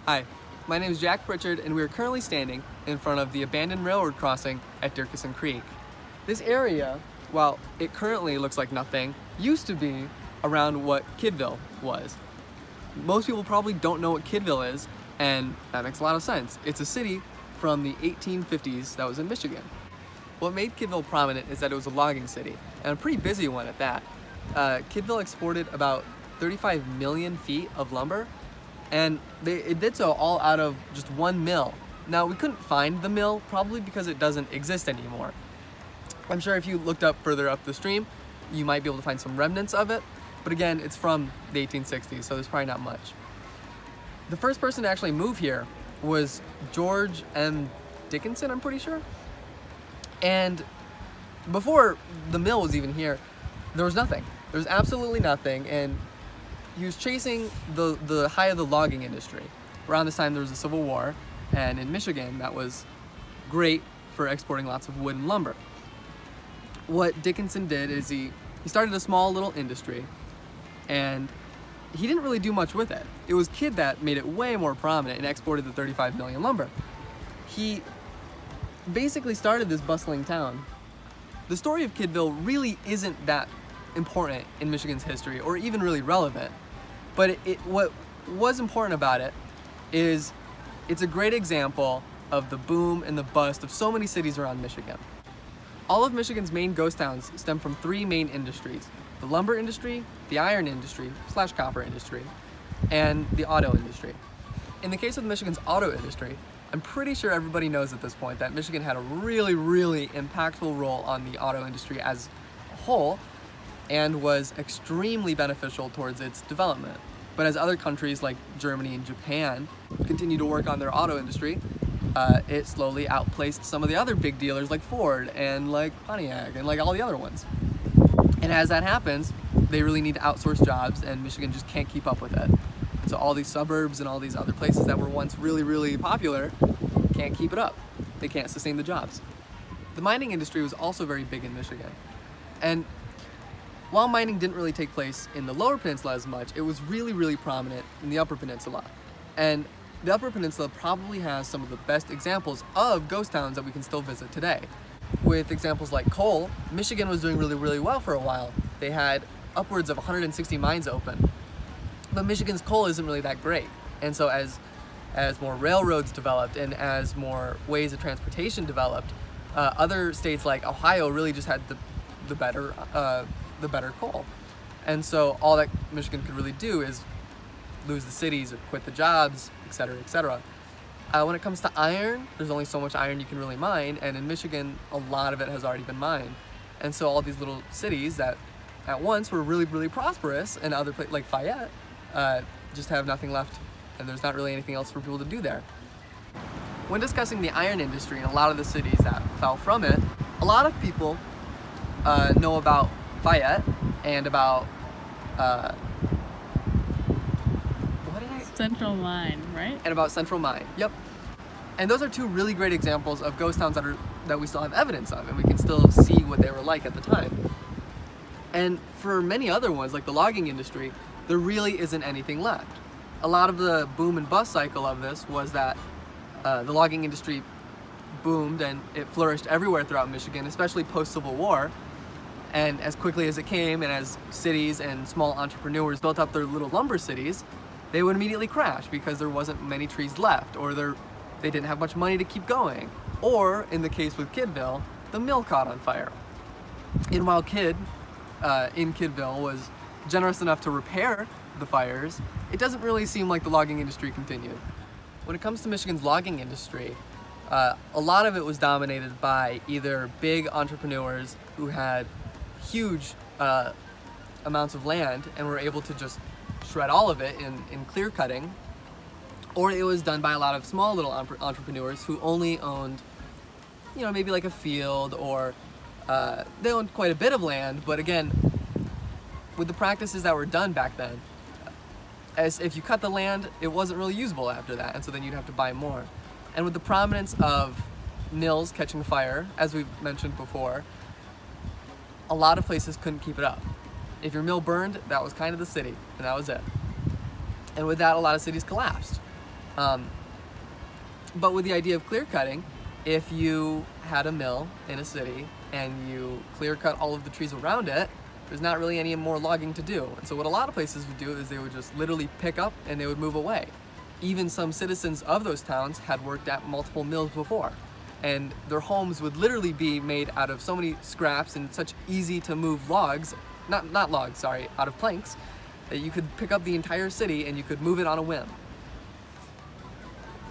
Hi, my name is Jack Pritchard and we are currently standing in front of the abandoned railroad crossing at GRCC Creek. This area, while it currently looks like nothing, used to be around what Kidville was. Most people probably don't know what Kidville is, and that makes a lot of sense. It's a city from the 1850s that was in Michigan. What made Kidville prominent is that it was a logging city, and a pretty busy one at that. Kidville exported about 35 million feet of lumber, and it did so all out of just one mill. Now, we couldn't find the mill, probably because it doesn't exist anymore. I'm sure if you looked up further up the stream, you might be able to find some remnants of it, but again, it's from the 1860s, so there's probably not much. The first person to actually move here was George M. Dickinson, I'm pretty sure. And before the mill was even here, there was nothing. There was absolutely nothing, and he was chasing the high of the logging industry. Around this time, there was the Civil War, and in Michigan, that was great for exporting lots of wood and lumber. What Dickinson did is he started a small little industry, and he didn't really do much with it. It was Kidd that made it way more prominent and exported the 35 million lumber. He basically started this bustling town. The story of Kidville really isn't that important in Michigan's history, or even really relevant. But what was important about it is it's a great example of the boom and the bust of so many cities around Michigan. All of Michigan's main ghost towns stem from three main industries: the lumber industry, the iron industry / copper industry, and the auto industry. In the case of Michigan's auto industry, I'm pretty sure everybody knows at this point that Michigan had a really, really impactful role on the auto industry as a whole, and was extremely beneficial towards its development. But as other countries like Germany and Japan continue to work on their auto industry, it slowly outplaced some of the other big dealers like Ford and like Pontiac and like all the other ones. And as that happens, they really need to outsource jobs, and Michigan just can't keep up with it. And so all these suburbs and all these other places that were once really, really popular can't keep it up. They can't sustain the jobs. The mining industry was also very big in Michigan. And while mining didn't really take place in the Lower Peninsula as much, it was really, really prominent in the Upper Peninsula. And the Upper Peninsula probably has some of the best examples of ghost towns that we can still visit today. With examples like coal, Michigan was doing really, really well for a while. They had upwards of 160 mines open. But Michigan's coal isn't really that great. And so as more railroads developed and as more ways of transportation developed, other states like Ohio really just had the better coal. And so all that Michigan could really do is lose the cities or quit the jobs, etc., etc. When it comes to iron, there's only so much iron you can really mine, and in Michigan, a lot of it has already been mined. And so all these little cities that at once were really, really prosperous, and other places like Fayette just have nothing left, and there's not really anything else for people to do there. When discussing the iron industry and a lot of the cities that fell from it, a lot of people know about Fayette and about Central Mine, right? And about Central Mine. Yep. And those are two really great examples of ghost towns that we still have evidence of, and we can still see what they were like at the time. And for many other ones, like the logging industry, there really isn't anything left. A lot of the boom and bust cycle of this was that the logging industry boomed and it flourished everywhere throughout Michigan, especially post-Civil War. And as quickly as it came, and as cities and small entrepreneurs built up their little lumber cities, they would immediately crash because there wasn't many trees left, or they didn't have much money to keep going. Or, in the case with Kidville, the mill caught on fire. And while Kidd, in Kidville, was generous enough to repair the fires, it doesn't really seem like the logging industry continued. When it comes to Michigan's logging industry, a lot of it was dominated by either big entrepreneurs who had huge amounts of land and were able to just shred all of it in clear cutting, or it was done by a lot of small little entrepreneurs who only owned, maybe like a field, or they owned quite a bit of land, but again, with the practices that were done back then, as if you cut the land, it wasn't really usable after that, and so then you'd have to buy more. And with the prominence of mills catching fire, as we've mentioned before, a lot of places couldn't keep it up. If your mill burned, that was kind of the city, and that was it. And with that, a lot of cities collapsed. But with the idea of clear cutting, if you had a mill in a city and you clear cut all of the trees around it, there's not really any more logging to do. And so what a lot of places would do is they would just literally pick up and they would move away. Even some citizens of those towns had worked at multiple mills before. And their homes would literally be made out of so many scraps and such easy to move logs, not logs, sorry, out of planks, that you could pick up the entire city and you could move it on a whim.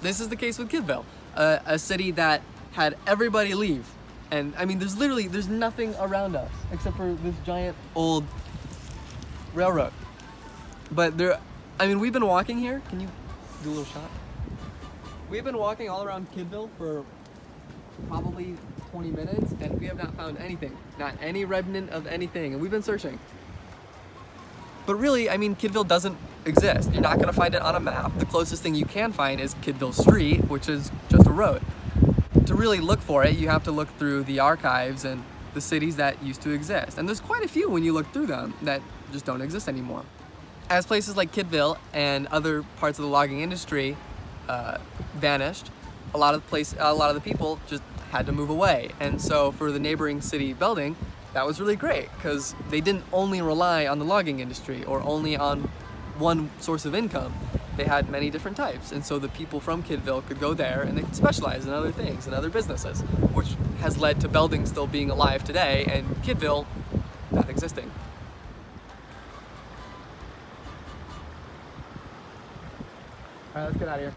This is the case with Kidville, a city that had everybody leave. And I mean, there's nothing around us except for this giant old railroad. But we've been walking here. Can you do a little shot? We've been walking all around Kidville for probably 20 minutes and we have not found anything. Not any remnant of anything, and we've been searching. But really, I mean, Kidville doesn't exist. You're not gonna find it on a map. The closest thing you can find is Kidville Street, which is just a road. To really look for it, you have to look through the archives and the cities that used to exist. And there's quite a few when you look through them that just don't exist anymore. As places like Kidville and other parts of the logging industry vanished, a lot of the people just had to move away. And so for the neighboring city building, that was really great because they didn't only rely on the logging industry or only on one source of income. They had many different types, and so the people from Kidville could go there and they could specialize in other things and other businesses, which has led to Belding still being alive today and Kidville not existing. All right, let's get out of here.